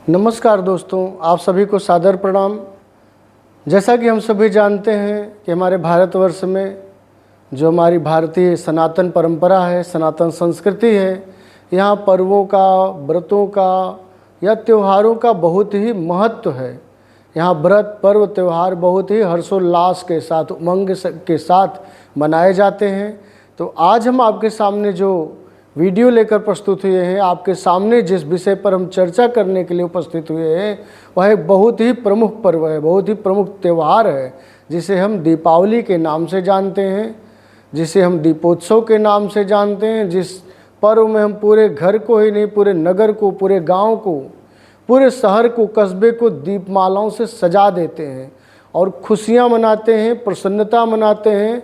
नमस्कार दोस्तों, आप सभी को सादर प्रणाम। जैसा कि हम सभी जानते हैं कि हमारे भारतवर्ष में जो हमारी भारतीय सनातन परंपरा है, सनातन संस्कृति है, यहाँ पर्वों का, व्रतों का या त्योहारों का बहुत ही महत्व है। यहाँ व्रत, पर्व, त्यौहार बहुत ही हर्षोल्लास के साथ, उमंग के साथ मनाए जाते हैं। तो आज हम आपके सामने जो वीडियो लेकर प्रस्तुत हुए हैं, आपके सामने जिस विषय पर हम चर्चा करने के लिए उपस्थित हुए हैं, वह एक बहुत ही प्रमुख पर्व है, बहुत ही प्रमुख त्यौहार है, जिसे हम दीपावली के नाम से जानते हैं, जिसे हम दीपोत्सव के नाम से जानते हैं। जिस पर्व में हम पूरे घर को ही नहीं, पूरे नगर को, पूरे गांव को, पूरे शहर को, कस्बे को दीपमालाओं से सजा देते हैं और खुशियां मनाते हैं, प्रसन्नता मनाते हैं।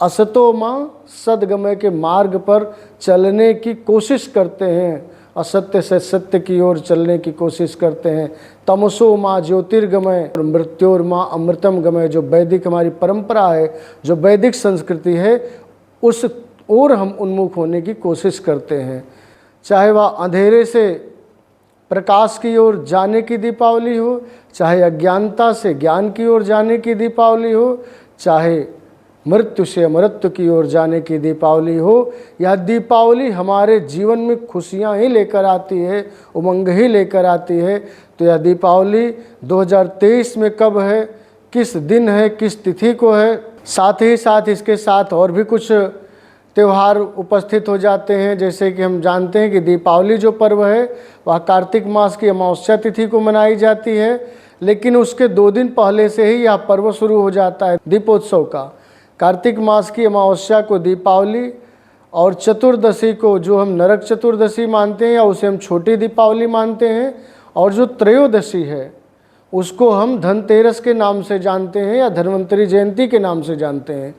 असतो माँ सद्गमय के मार्ग पर चलने की कोशिश करते हैं, असत्य से सत्य की ओर चलने की कोशिश करते हैं। तमसो माँ ज्योतिर्गमय, मृत्योर माँ अमृतम गमय। जो वैदिक हमारी परंपरा है, जो वैदिक संस्कृति है, उस ओर हम उन्मुख होने की कोशिश करते हैं। चाहे वह अंधेरे से प्रकाश की ओर जाने की दीपावली हो, चाहे अज्ञानता से ज्ञान की ओर जाने की दीपावली हो, चाहे मृत्यु से अमृत्यु की ओर जाने की दीपावली हो, यह दीपावली हमारे जीवन में खुशियां ही लेकर आती है, उमंग ही लेकर आती है। तो यह दीपावली 2023 में कब है, किस दिन है, किस तिथि को है, साथ ही साथ इसके साथ और भी कुछ त्यौहार उपस्थित हो जाते हैं। जैसे कि हम जानते हैं कि दीपावली जो पर्व है वह कार्तिक मास की अमावस्या तिथि को मनाई जाती है, लेकिन उसके 2 दिन पहले से ही यह पर्व शुरू हो जाता है दीपोत्सव का। कार्तिक मास की अमावस्या को दीपावली और चतुर्दशी को, जो हम नरक चतुर्दशी मानते हैं या उसे हम छोटी दीपावली मानते हैं, और जो त्रयोदशी है उसको हम धनतेरस के नाम से जानते हैं या धन्वंतरी जयंती के नाम से जानते हैं।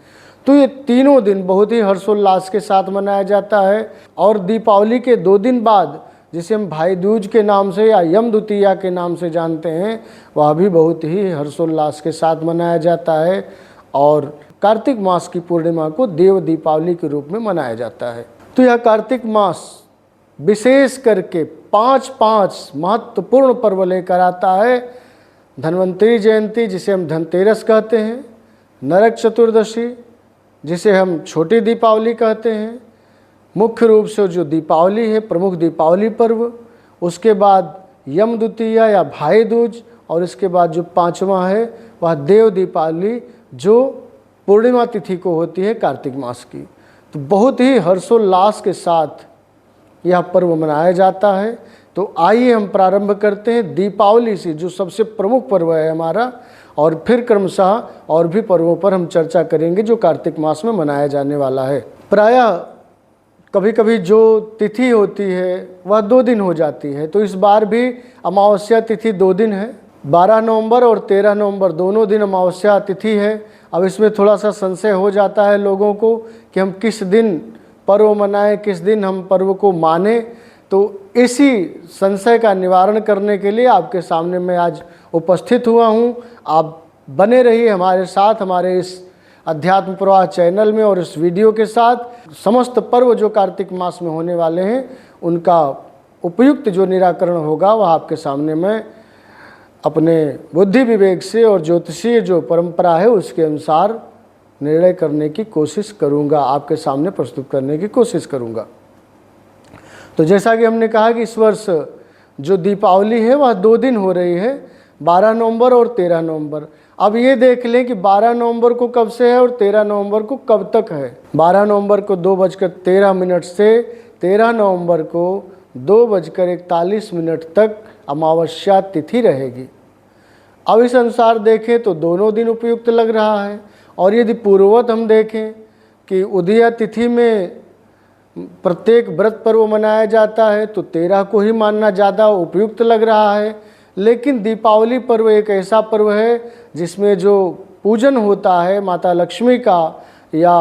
तो ये तीनों दिन बहुत ही हर्षोल्लास के साथ मनाया जाता है। और दीपावली के 2 दिन बाद, जिसे हम भाई दूज के नाम से या यम द्वितीया के नाम से जानते हैं, वह भी बहुत ही हर्षोल्लास के साथ मनाया जाता है। और कार्तिक मास की पूर्णिमा को देव दीपावली के रूप में मनाया जाता है। तो यह कार्तिक मास विशेष करके 5 महत्वपूर्ण पर्व लेकर आता है। धन्वंतरी जयंती, जिसे हम धनतेरस कहते हैं, नरक चतुर्दशी, जिसे हम छोटी दीपावली कहते हैं, मुख्य रूप से जो दीपावली है, प्रमुख दीपावली पर्व, उसके बाद यम द्वितीया या भाई दूज, और इसके बाद जो 5वां है वह देव दीपावली, जो पूर्णिमा तिथि को होती है कार्तिक मास की। तो बहुत ही हर्षोल्लास के साथ यह पर्व मनाया जाता है। तो आइए हम प्रारंभ करते हैं दीपावली से, जो सबसे प्रमुख पर्व है हमारा, और फिर क्रमशः और भी पर्वों पर हम चर्चा करेंगे जो कार्तिक मास में मनाया जाने वाला है। प्रायः कभी कभी जो तिथि होती है वह 2 दिन हो जाती है, तो इस बार भी अमावस्या तिथि 2 दिन है। 12 नवंबर और 13 नवंबर दोनों दिन अमावस्या तिथि है। अब इसमें थोड़ा सा संशय हो जाता है लोगों को कि हम किस दिन पर्व मनाएं, किस दिन हम पर्व को माने। तो इसी संशय का निवारण करने के लिए आपके सामने मैं आज उपस्थित हुआ हूं। आप बने रहिए हमारे साथ, हमारे इस अध्यात्म प्रवाह चैनल में और इस वीडियो के साथ। समस्त पर्व जो कार्तिक मास में होने वाले हैं, उनका उपयुक्त जो निराकरण होगा वह आपके सामने मैं अपने बुद्धि विवेक से और ज्योतिषीय जो परंपरा है उसके अनुसार निर्णय करने की कोशिश करूंगा, आपके सामने प्रस्तुत करने की कोशिश करूंगा। तो जैसा कि हमने कहा कि इस वर्ष जो दीपावली है वह 2 दिन हो रही है, 12 नवंबर और 13 नवंबर। अब ये देख लें कि 12 नवंबर को कब से है और 13 नवंबर को कब तक है। 12 नवंबर को 2:13 से 13 नवंबर को 2:41 तक अमावस्या तिथि रहेगी। अब इस अनुसार देखें तो दोनों दिन उपयुक्त लग रहा है। और यदि पूर्ववत हम देखें कि उदया तिथि में प्रत्येक व्रत पर्व मनाया जाता है, तो 13 को ही मानना ज़्यादा उपयुक्त लग रहा है। लेकिन दीपावली पर्व एक ऐसा पर्व है जिसमें जो पूजन होता है माता लक्ष्मी का या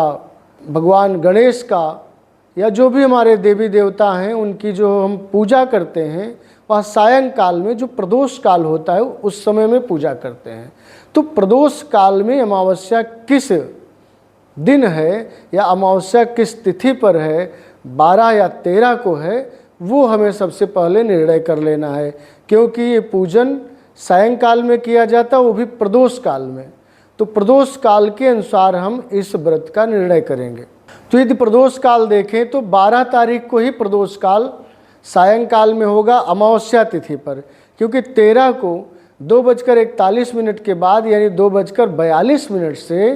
भगवान गणेश का या जो भी हमारे देवी देवता हैं उनकी जो हम पूजा करते हैं, वह सायंकाल में जो प्रदोष काल होता है उस समय में पूजा करते हैं। तो प्रदोष काल में अमावस्या किस दिन है या अमावस्या किस तिथि पर है, 12 या 13 को है, वो हमें सबसे पहले निर्णय कर लेना है, क्योंकि ये पूजन सायंकाल में किया जाता है, वो भी प्रदोष काल में। तो प्रदोष काल के अनुसार हम इस व्रत का निर्णय करेंगे। तो यदि प्रदोष काल देखें तो 12 तारीख को ही प्रदोष काल सायंकाल में होगा, अमावस्या तिथि पर, क्योंकि 13 को 2:41 के बाद यानी 2:42 से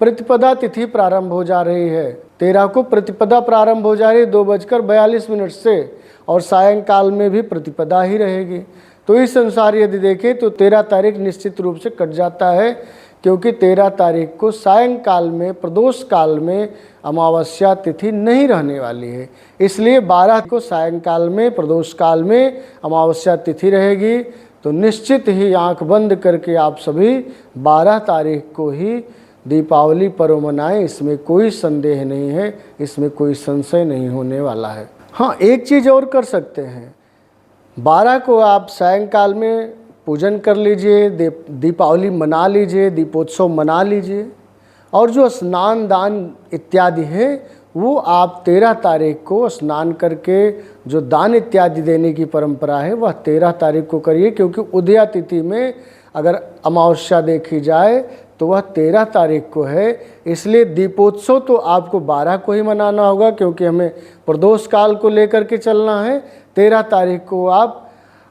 प्रतिपदा तिथि प्रारंभ हो जा रही है। 13 को प्रतिपदा प्रारंभ हो जा रही है 2:42 से, और सायंकाल में भी प्रतिपदा ही रहेगी। तो इस अनुसार यदि देखें तो 13 तारीख निश्चित रूप से कट जाता है, क्योंकि 13 तारीख को सायंकाल में प्रदोष काल में अमावस्या तिथि नहीं रहने वाली है। इसलिए 12 को सायंकाल में प्रदोष काल में अमावस्या तिथि रहेगी। तो निश्चित ही आंख बंद करके आप सभी 12 तारीख को ही दीपावली पर्व मनाएं, इसमें कोई संदेह नहीं है, इसमें कोई संशय नहीं होने वाला है। हाँ, एक चीज़ और कर सकते हैं, 12 को आप सायंकाल में पूजन कर लीजिए, दीपावली मना लीजिए, दीपोत्सव मना लीजिए, और जो स्नान दान इत्यादि है वो आप 13 तारीख को स्नान करके जो दान इत्यादि देने की परंपरा है वह 13 तारीख को करिए, क्योंकि उदया तिथि में अगर अमावस्या देखी जाए तो वह 13 तारीख को है। इसलिए दीपोत्सव तो आपको 12 को ही मनाना होगा, क्योंकि हमें प्रदोष काल को लेकर के चलना है। 13 तारीख को आप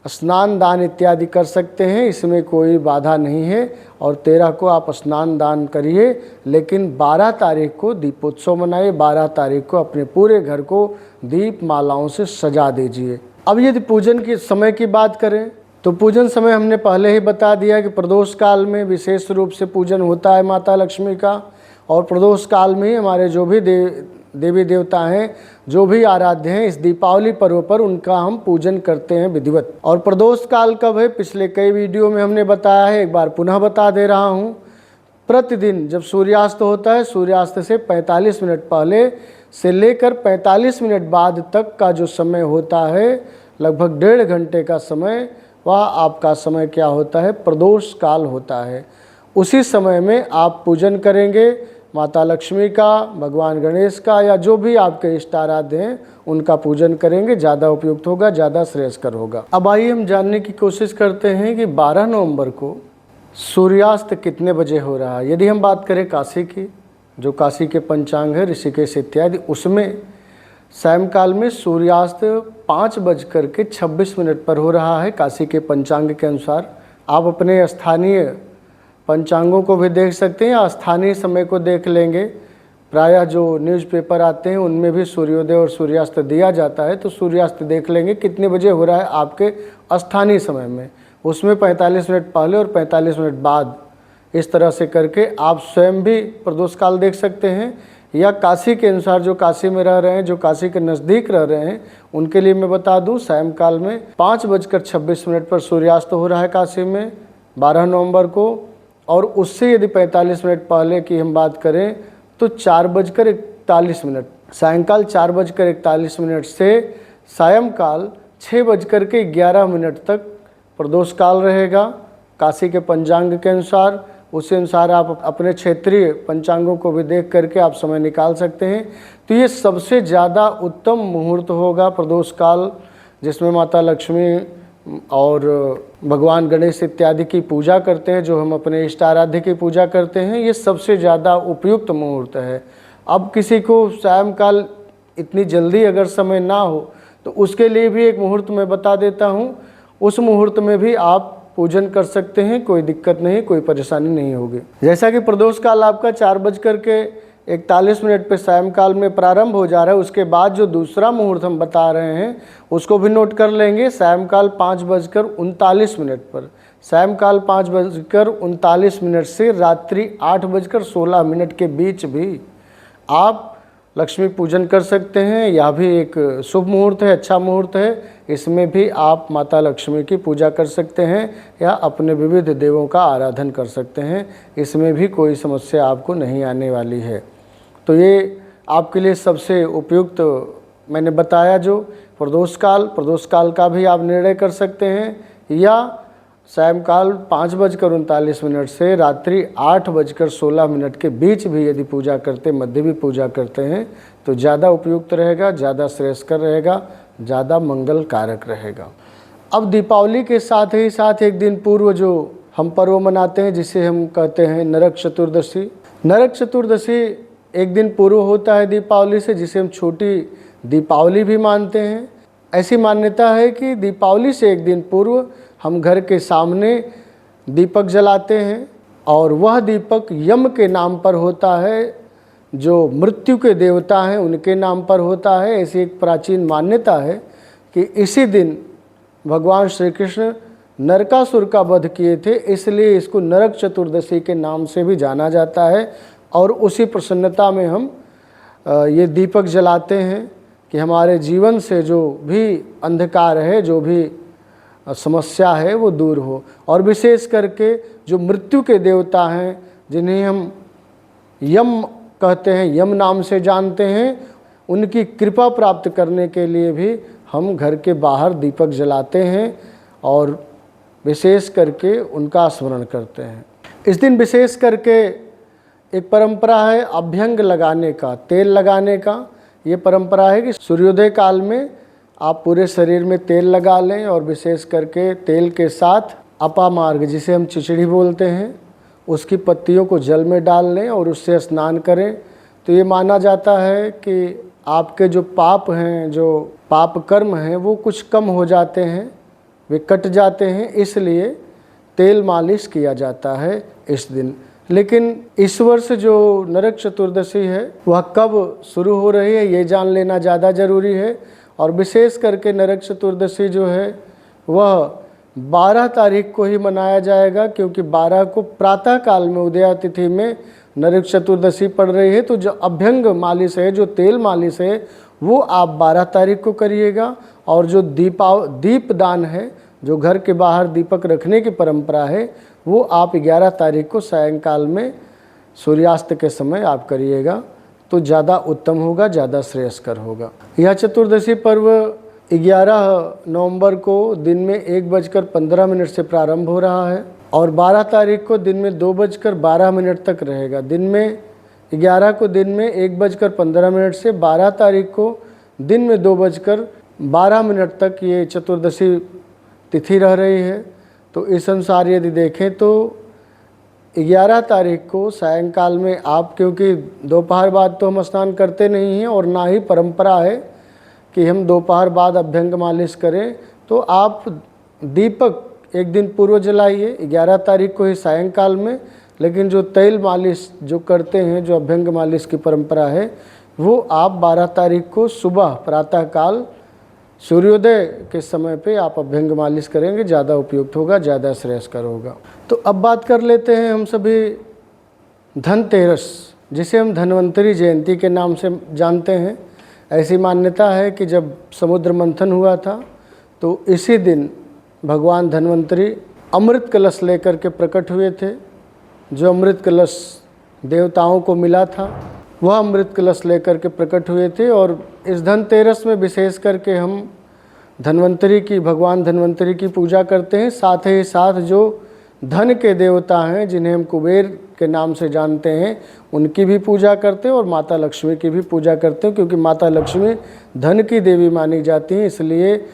स्नान दान इत्यादि कर सकते हैं, इसमें कोई बाधा नहीं है, और 13 को आप स्नान दान करिए, लेकिन 12 तारीख को दीपोत्सव मनाइए। 12 तारीख को अपने पूरे घर को दीप मालाओं से सजा दीजिए। अब यदि पूजन के समय की बात करें तो पूजन समय हमने पहले ही बता दिया कि प्रदोष काल में विशेष रूप से पूजन होता है माता लक्ष्मी का, और प्रदोष काल में ही हमारे जो भी देवी देवता हैं, जो भी आराध्य हैं, इस दीपावली पर्व पर उनका हम पूजन करते हैं विधिवत। और प्रदोष काल कब है, पिछले कई वीडियो में हमने बताया है, एक बार पुनः बता दे रहा हूँ। प्रतिदिन जब सूर्यास्त होता है, सूर्यास्त से 45 मिनट पहले से लेकर 45 मिनट बाद तक का जो समय होता है, लगभग 1.5 घंटे का समय, वह आपका समय क्या होता है, प्रदोष काल होता है। उसी समय में आप पूजन करेंगे माता लक्ष्मी का, भगवान गणेश का, या जो भी आपके इष्ट आराध्य हैं उनका पूजन करेंगे, ज़्यादा उपयुक्त होगा, ज़्यादा श्रेयस्कर होगा। अब आइए हम जानने की कोशिश करते हैं कि 12 नवंबर को सूर्यास्त कितने बजे हो रहा है। यदि हम बात करें काशी की, जो काशी के पंचांग है, ऋषिकेश इत्यादि, उसमें सायंकाल में सूर्यास्त 5:26 पर हो रहा है काशी के पंचांग के अनुसार। आप अपने स्थानीय पंचांगों को भी देख सकते हैं, या स्थानीय समय को देख लेंगे। प्रायः जो न्यूज़पेपर आते हैं उनमें भी सूर्योदय और सूर्यास्त दिया जाता है, तो सूर्यास्त देख लेंगे कितने बजे हो रहा है आपके स्थानीय समय में। उसमें 45 मिनट पहले और 45 मिनट बाद, इस तरह से करके आप स्वयं भी प्रदोष काल देख सकते हैं, या काशी के अनुसार जो काशी में रह रहे हैं, जो काशी के नज़दीक रह रहे हैं, उनके लिए मैं बता दूं, सायंकाल में 5:26 पर सूर्यास्त हो रहा है काशी में 12 नवंबर को। और उससे यदि 45 मिनट पहले की हम बात करें तो 4:41, सायंकाल 4:41 से सायंकाल 6:11 तक प्रदोष काल रहेगा काशी के पंचांग के अनुसार। उसी अनुसार आप अपने क्षेत्रीय पंचांगों को भी देख करके आप समय निकाल सकते हैं। तो ये सबसे ज़्यादा उत्तम मुहूर्त होगा प्रदोष काल, जिसमें माता लक्ष्मी और भगवान गणेश इत्यादि की पूजा करते हैं, जो हम अपने इष्ट आराध्य की पूजा करते हैं। ये सबसे ज़्यादा उपयुक्त मुहूर्त है। अब किसी को सायंकाल इतनी जल्दी अगर समय ना हो तो उसके लिए भी एक मुहूर्त मैं बता देता हूँ। उस मुहूर्त में भी आप पूजन कर सकते हैं, कोई दिक्कत नहीं, कोई परेशानी नहीं होगी। जैसा कि प्रदोष काल आपका 4:41 पे सायंकाल में प्रारंभ हो जा रहा है, उसके बाद जो दूसरा मुहूर्त हम बता रहे हैं उसको भी नोट कर लेंगे। सायंकाल 5:39 पर, सायंकाल 5:39 से रात्रि 8:16 के बीच भी आप लक्ष्मी पूजन कर सकते हैं। यह भी एक शुभ मुहूर्त है, अच्छा मुहूर्त है। इसमें भी आप माता लक्ष्मी की पूजा कर सकते हैं या अपने विविध देवों का आराधन कर सकते हैं। इसमें भी कोई समस्या आपको नहीं आने वाली है। तो ये आपके लिए सबसे उपयुक्त मैंने बताया जो प्रदोष काल का भी आप निर्णय कर सकते हैं, या सायंकाल 5:39 से रात्रि 8:16 के बीच भी यदि पूजा करते, मध्य भी पूजा करते हैं तो ज़्यादा उपयुक्त रहेगा, ज़्यादा श्रेयस्कर रहेगा, ज़्यादा मंगल कारक रहेगा। अब दीपावली के साथ ही साथ एक दिन पूर्व जो हम पर्व मनाते हैं जिसे हम कहते हैं नरक चतुर्दशी। नरक चतुर्दशी एक दिन पूर्व होता है दीपावली से, जिसे हम छोटी दीपावली भी मानते हैं। ऐसी मान्यता है कि दीपावली से एक दिन पूर्व हम घर के सामने दीपक जलाते हैं और वह दीपक यम के नाम पर होता है, जो मृत्यु के देवता हैं उनके नाम पर होता है। ऐसी एक प्राचीन मान्यता है कि इसी दिन भगवान श्री कृष्ण नरकासुर का वध किए थे, इसलिए इसको नरक चतुर्दशी के नाम से भी जाना जाता है। और उसी प्रसन्नता में हम ये दीपक जलाते हैं कि हमारे जीवन से जो भी अंधकार है, जो भी समस्या है वो दूर हो। और विशेष करके जो मृत्यु के देवता हैं, जिन्हें हम यम कहते हैं, यम नाम से जानते हैं, उनकी कृपा प्राप्त करने के लिए भी हम घर के बाहर दीपक जलाते हैं और विशेष करके उनका स्मरण करते हैं। इस दिन विशेष करके एक परंपरा है अभ्यंग लगाने का, तेल लगाने का। ये परंपरा है कि सूर्योदय काल में आप पूरे शरीर में तेल लगा लें और विशेष करके तेल के साथ अपामार्ग, जिसे हम चिचड़ी बोलते हैं, उसकी पत्तियों को जल में डाल लें और उससे स्नान करें। तो ये माना जाता है कि आपके जो पाप हैं, जो पाप कर्म हैं, वो कुछ कम हो जाते हैं, वे कट जाते हैं। इसलिए तेल मालिश किया जाता है इस दिन। लेकिन इस वर्ष जो नरक चतुर्दशी है वह कब शुरू हो रही है ये जान लेना ज़्यादा ज़रूरी है। और विशेष करके नरक चतुर्दशी जो है वह 12 तारीख को ही मनाया जाएगा, क्योंकि 12 को प्रातः काल में उदया तिथि में नरक चतुर्दशी पड़ रही है। तो जो अभ्यंग मालिश है, जो तेल मालिश है, वो आप 12 तारीख को करिएगा। और जो दीपदान है, जो घर के बाहर दीपक रखने की परंपरा है, वो आप 11 तारीख को सायंकाल में सूर्यास्त के समय आप करिएगा, तो ज़्यादा उत्तम होगा, ज़्यादा श्रेयस्कर होगा। यह चतुर्दशी पर्व 11 नवंबर को दिन में 1:15 से प्रारंभ हो रहा है और 12 तारीख को दिन में 2:12 तक रहेगा। दिन में 11 को दिन में 1:15 से 12 तारीख को दिन में 2:12 तक ये चतुर्दशी तिथि रह रही है। तो इस अनुसार यदि देखें तो 11 तारीख को सायंकाल में आप, क्योंकि दोपहर बाद तो हम स्नान करते नहीं हैं और ना ही परंपरा है कि हम दोपहर बाद अभ्यंग मालिश करें, तो आप दीपक एक दिन पूर्व जलाइए 11 तारीख को ही सायंकाल में। लेकिन जो तेल मालिश जो करते हैं, जो अभ्यंग मालिश की परंपरा है, वो आप 12 तारीख को सुबह प्रातःकाल सूर्योदय के समय पे आप अभ्यंग मालिश करेंगे, ज़्यादा उपयुक्त होगा, ज़्यादा श्रेयस्कर होगा। तो अब बात कर लेते हैं हम सभी धनतेरस, जिसे हम धन्वंतरी जयंती के नाम से जानते हैं। ऐसी मान्यता है कि जब समुद्र मंथन हुआ था तो इसी दिन भगवान धन्वंतरी अमृत कलश लेकर के प्रकट हुए थे। जो अमृत कलश देवताओं को मिला था, वह अमृत कलश लेकर के प्रकट हुए थे। और इस धनतेरस में विशेष करके हम धन्वंतरी की, भगवान धन्वंतरी की पूजा करते हैं। साथ ही साथ जो धन के देवता हैं, जिन्हें हम कुबेर के नाम से जानते हैं, उनकी भी पूजा करते हैं और माता लक्ष्मी की भी पूजा करते हैं, क्योंकि माता लक्ष्मी धन की देवी मानी जाती हैं। इसलिए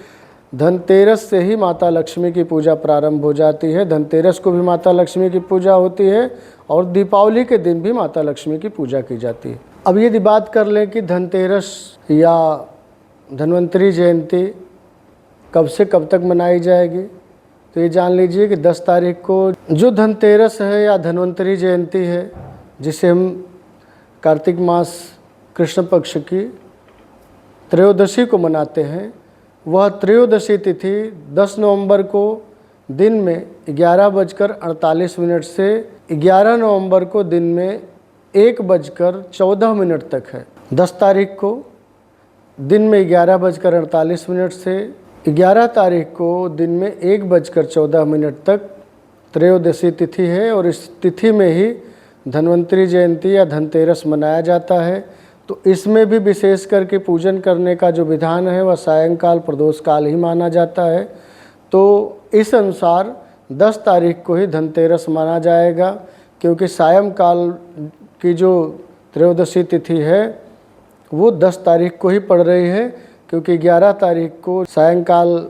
धनतेरस से ही माता लक्ष्मी की पूजा प्रारंभ हो जाती है। धनतेरस को भी माता लक्ष्मी की पूजा होती है और दीपावली के दिन भी माता लक्ष्मी की पूजा की जाती है। अब यदि बात कर लें कि धनतेरस या धन्वंतरी जयंती कब से कब तक मनाई जाएगी, तो ये जान लीजिए कि 10 तारीख को जो धनतेरस है या धन्वंतरी जयंती है, जिसे हम कार्तिक मास कृष्ण पक्ष की त्रयोदशी को मनाते हैं, वह त्रयोदशी तिथि 10 नवंबर को दिन में 11:48 से 11 नवंबर को दिन में 1:14 तक है। 10 तारीख को दिन में 11:48 से 11 तारीख को दिन में 1:14 तक त्रयोदशी तिथि है। और इस तिथि में ही धन्वंतरी जयंती या धनतेरस मनाया जाता है। तो इसमें भी विशेष करके पूजन करने का जो विधान है वह सायंकाल प्रदोष काल ही माना जाता है। तो इस अनुसार 10 तारीख को ही धनतेरस माना जाएगा, क्योंकि सायंकाल की जो त्रयोदशी तिथि है वो 10 तारीख को ही पड़ रही है। क्योंकि 11 तारीख को सायंकाल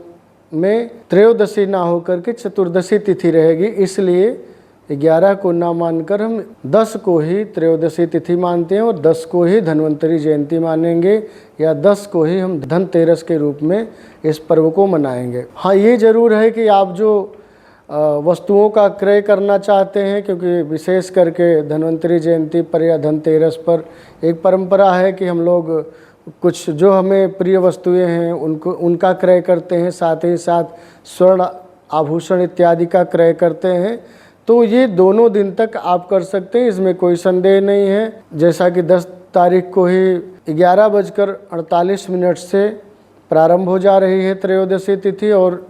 में त्रयोदशी ना होकर के चतुर्दशी तिथि रहेगी, इसलिए 11 को ना मानकर हम 10 को ही त्रयोदशी तिथि मानते हैं और 10 को ही धन्वंतरी जयंती मानेंगे, या 10 को ही हम धनतेरस के रूप में इस पर्व को मनाएंगे। हाँ, ये ज़रूर है कि आप जो वस्तुओं का क्रय करना चाहते हैं, क्योंकि विशेष करके धन्वंतरी जयंती पर या धनतेरस पर एक परंपरा है कि हम लोग कुछ जो हमें प्रिय वस्तुएं हैं उनका क्रय करते हैं, साथ ही साथ स्वर्ण आभूषण इत्यादि का क्रय करते हैं। तो ये दोनों दिन तक आप कर सकते हैं, इसमें कोई संदेह नहीं है। जैसा कि 10 तारीख को ही 11:48 से प्रारंभ हो जा रही है त्रयोदशी तिथि और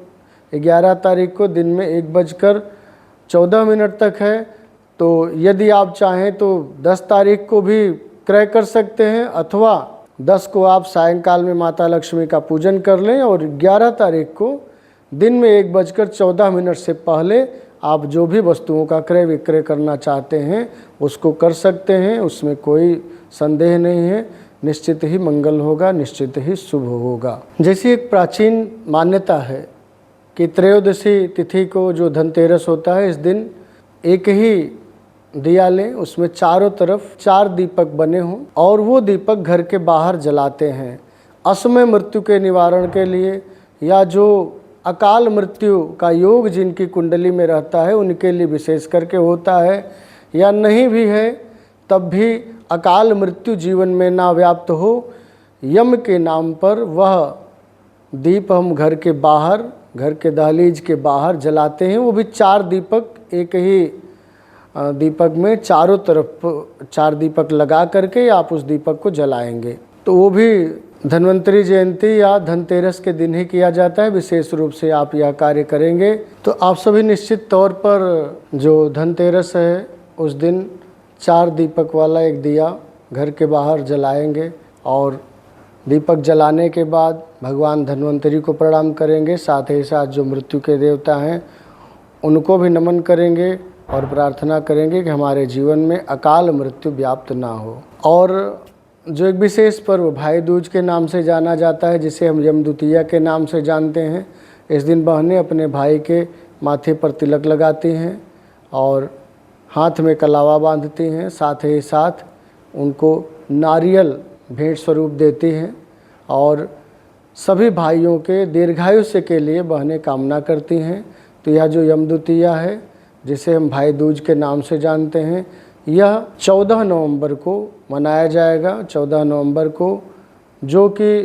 11 तारीख को दिन में 1:14 तक है। तो यदि आप चाहें तो 10 तारीख को भी क्रय कर सकते हैं, अथवा 10 को आप सायंकाल में माता लक्ष्मी का पूजन कर लें और 11 तारीख को दिन में 1:14 से पहले आप जो भी वस्तुओं का क्रय विक्रय करना चाहते हैं उसको कर सकते हैं, उसमें कोई संदेह नहीं है। निश्चित ही मंगल होगा, निश्चित ही शुभ होगा। जैसी एक प्राचीन मान्यता है कि त्रयोदशी तिथि को जो धनतेरस होता है, इस दिन एक ही दिया लें, उसमें चारों तरफ 4 दीपक बने हों और वो दीपक घर के बाहर जलाते हैं। असमय मृत्यु के निवारण के लिए, या जो अकाल मृत्यु का योग जिनकी कुंडली में रहता है उनके लिए विशेष करके होता है, या नहीं भी है तब भी अकाल मृत्यु जीवन में ना व्याप्त हो, यम के नाम पर वह दीप हम घर के बाहर, घर के दहलीज के बाहर जलाते हैं। वो भी 4 दीपक, एक ही दीपक में चारों तरफ 4 दीपक लगा करके आप उस दीपक को जलाएंगे। तो वो भी धन्वंतरी जयंती या धनतेरस के दिन ही किया जाता है। विशेष रूप से आप यह कार्य करेंगे तो आप सभी निश्चित तौर पर जो धनतेरस है उस दिन 4 दीपक वाला एक दिया घर के बाहर जलाएंगे और दीपक जलाने के बाद भगवान धन्वंतरी को प्रणाम करेंगे। साथ ही साथ जो मृत्यु के देवता हैं उनको भी नमन करेंगे और प्रार्थना करेंगे कि हमारे जीवन में अकाल मृत्यु व्याप्त ना हो। और जो एक विशेष पर्व भाई दूज के नाम से जाना जाता है, जिसे हम यमद्वितीया के नाम से जानते हैं, इस दिन बहनें अपने भाई के माथे पर तिलक लगाती हैं और हाथ में कलावा बांधती हैं। साथ ही साथ उनको नारियल भेंट स्वरूप देती हैं और सभी भाइयों के दीर्घायुष्य के लिए बहनें कामना करती हैं। तो यह जो यमद्वितीया है, जिसे हम भाई दूज के नाम से जानते हैं, यह 14 नवंबर को मनाया जाएगा। 14 नवंबर को, जो कि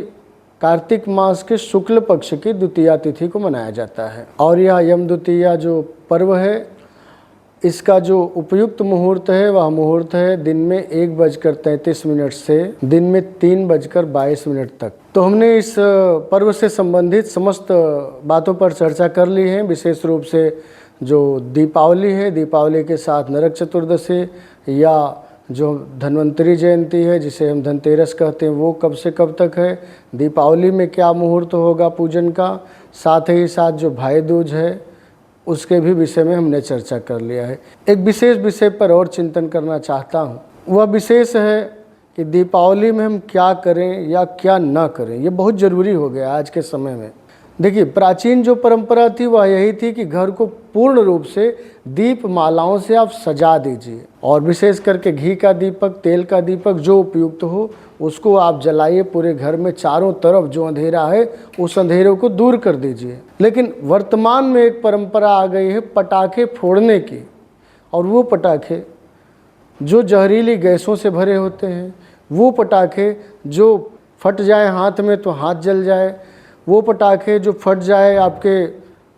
कार्तिक मास के शुक्ल पक्ष की द्वितीया तिथि को मनाया जाता है। और यह यमद्वितीया जो पर्व है, इसका जो उपयुक्त मुहूर्त है वह मुहूर्त है दिन में 1:33 से दिन में 3:22 तक। तो हमने इस पर्व से संबंधित समस्त बातों पर चर्चा कर ली है। विशेष रूप से जो दीपावली है, दीपावली के साथ नरक चतुर्दशी या जो धन्वंतरी जयंती है जिसे हम धनतेरस कहते हैं, वो कब से कब तक है, दीपावली में क्या मुहूर्त होगा पूजन का, साथ ही साथ जो भाई दूज है उसके भी विषय में हमने चर्चा कर लिया है। एक विशेष विषय पर और चिंतन करना चाहता हूँ, वह विशेष है कि दीपावली में हम क्या करें या क्या ना करें। ये बहुत ज़रूरी हो गया आज के समय में। देखिए, प्राचीन जो परंपरा थी वह यही थी कि घर को पूर्ण रूप से दीप मालाओं से आप सजा दीजिए और विशेष करके घी का दीपक, तेल का दीपक जो उपयुक्त हो उसको आप जलाइए। पूरे घर में चारों तरफ जो अंधेरा है उस अंधेरे को दूर कर दीजिए। लेकिन वर्तमान में एक परंपरा आ गई है पटाखे फोड़ने की, और वो पटाखे जो जहरीली गैसों से भरे होते हैं, वो पटाखे जो फट जाए हाथ में तो हाथ जल जाए, वो पटाखे जो फट जाए आपके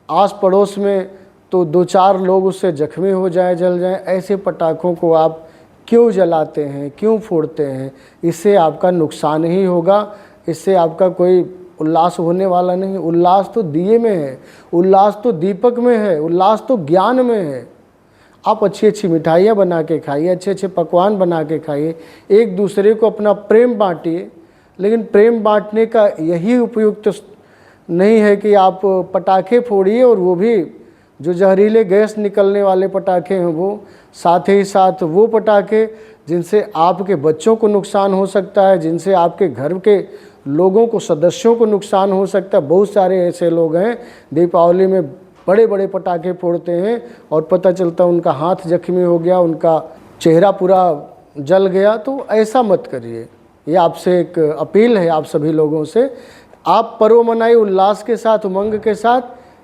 आस पड़ोस में तो 2-4 लोग उससे जख्मी हो जाए, जल जाए। ऐसे पटाखों को आप क्यों जलाते हैं, क्यों फोड़ते हैं? इससे आपका नुकसान ही होगा, इससे आपका कोई उल्लास होने वाला नहीं। उल्लास तो दिए में है, उल्लास तो दीपक में है, उल्लास तो ज्ञान में है। आप अच्छी अच्छी मिठाइयाँ बना के खाइए, अच्छे अच्छे पकवान बना के खाइए, एक दूसरे को अपना प्रेम बांटिए। लेकिन प्रेम बांटने का यही उपयुक्त नहीं है कि आप पटाखे फोड़िए, और वो भी जो जहरीले गैस निकलने वाले पटाखे हैं वो, साथ ही साथ वो पटाखे जिनसे आपके बच्चों को नुकसान हो सकता है, जिनसे आपके घर के लोगों को, सदस्यों को नुकसान हो सकता है। बहुत सारे ऐसे लोग हैं दीपावली में बड़े बड़े पटाखे फोड़ते हैं और पता चलता है उनका हाथ जख्मी हो गया, उनका चेहरा पूरा जल गया। तो ऐसा मत करिए। ये आपसे एक अपील है आप सभी लोगों से। आप पर्व मनाइए उल्लास के साथ, उमंग के साथ,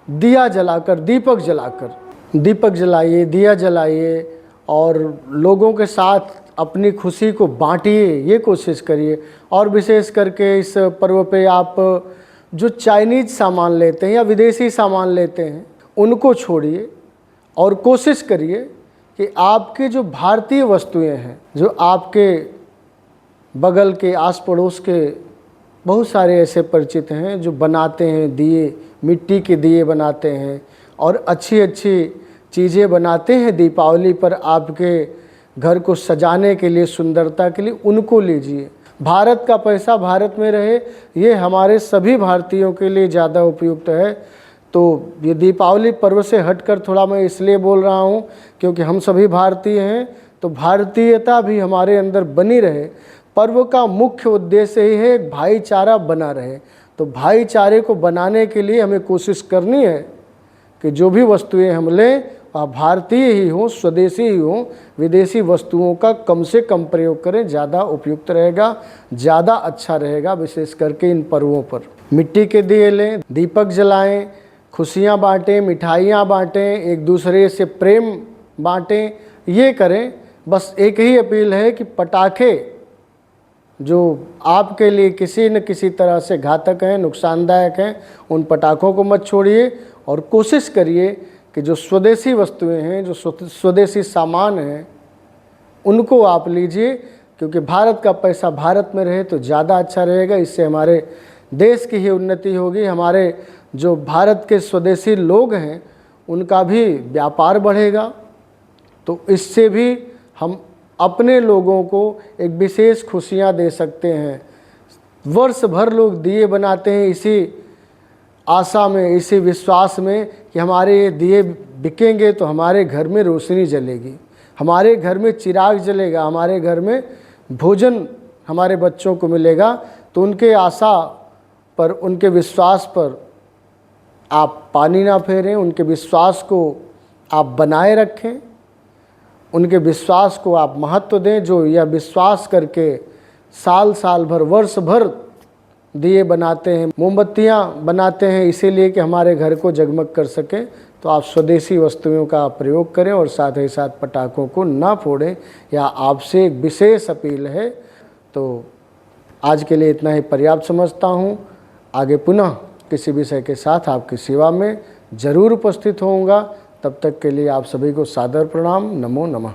दिया जलाकर, दीपक जलाइए, दिया जलाइए और लोगों के साथ अपनी खुशी को बांटिए, ये कोशिश करिए। और विशेष करके इस पर्व पे आप जो चाइनीज सामान लेते हैं या विदेशी सामान लेते हैं उनको छोड़िए और कोशिश करिए कि आपके जो भारतीय वस्तुएं हैं, जो आपके बगल के आस पड़ोस के बहुत सारे ऐसे परिचित हैं जो बनाते हैं दिए, मिट्टी के दिए बनाते हैं और अच्छी अच्छी चीज़ें बनाते हैं दीपावली पर आपके घर को सजाने के लिए, सुंदरता के लिए, उनको लीजिए। भारत का पैसा भारत में रहे, ये हमारे सभी भारतीयों के लिए ज़्यादा उपयुक्त है। तो ये दीपावली पर्व से हटकर थोड़ा मैं इसलिए बोल रहा हूँ क्योंकि हम सभी भारतीय हैं, तो भारतीयता भी हमारे अंदर बनी रहे। पर्व का मुख्य उद्देश्य ही है भाईचारा बना रहे। तो भाईचारे को बनाने के लिए हमें कोशिश करनी है कि जो भी वस्तुएं हम लें वह भारतीय ही हों, स्वदेशी ही हों, विदेशी वस्तुओं का कम से कम प्रयोग करें, ज़्यादा उपयुक्त रहेगा, ज़्यादा अच्छा रहेगा। विशेष करके इन पर्वों पर मिट्टी के दिए लें, दीपक जलाएं, खुशियाँ बाँटें, मिठाइयाँ बाँटें, एक दूसरे से प्रेम बाँटें, ये करें। बस एक ही अपील है कि पटाखे जो आपके लिए किसी न किसी तरह से घातक हैं, नुकसानदायक हैं, उन पटाखों को मत छोड़िए और कोशिश करिए कि जो स्वदेशी वस्तुएं हैं, जो स्वदेशी सामान हैं, उनको आप लीजिए। क्योंकि भारत का पैसा भारत में रहे तो ज़्यादा अच्छा रहेगा। इससे हमारे देश की ही उन्नति होगी, हमारे जो भारत के स्वदेशी लोग हैं उनका भी व्यापार बढ़ेगा। तो इससे भी हम अपने लोगों को एक विशेष खुशियाँ दे सकते हैं। वर्ष भर लोग दिए बनाते हैं इसी आशा में, इसी विश्वास में कि हमारे ये दिए बिकेंगे तो हमारे घर में रोशनी जलेगी, हमारे घर में चिराग जलेगा, हमारे घर में भोजन हमारे बच्चों को मिलेगा। तो उनके आशा पर, उनके विश्वास पर आप पानी ना फेरें, उनके विश्वास को आप बनाए रखें, उनके विश्वास को आप महत्व दें। जो यह विश्वास करके साल साल भर, वर्ष भर दिए बनाते हैं, मोमबत्तियाँ बनाते हैं, इसीलिए कि हमारे घर को जगमग कर सके। तो आप स्वदेशी वस्तुओं का प्रयोग करें और साथ ही साथ पटाखों को ना फोड़ें, यह आपसे एक विशेष अपील है। तो आज के लिए इतना ही पर्याप्त समझता हूँ। आगे पुनः किसी विषय के साथ आपकी सेवा में ज़रूर उपस्थित होऊंगा। तब तक के लिए आप सभी को सादर प्रणाम। नमो नमः।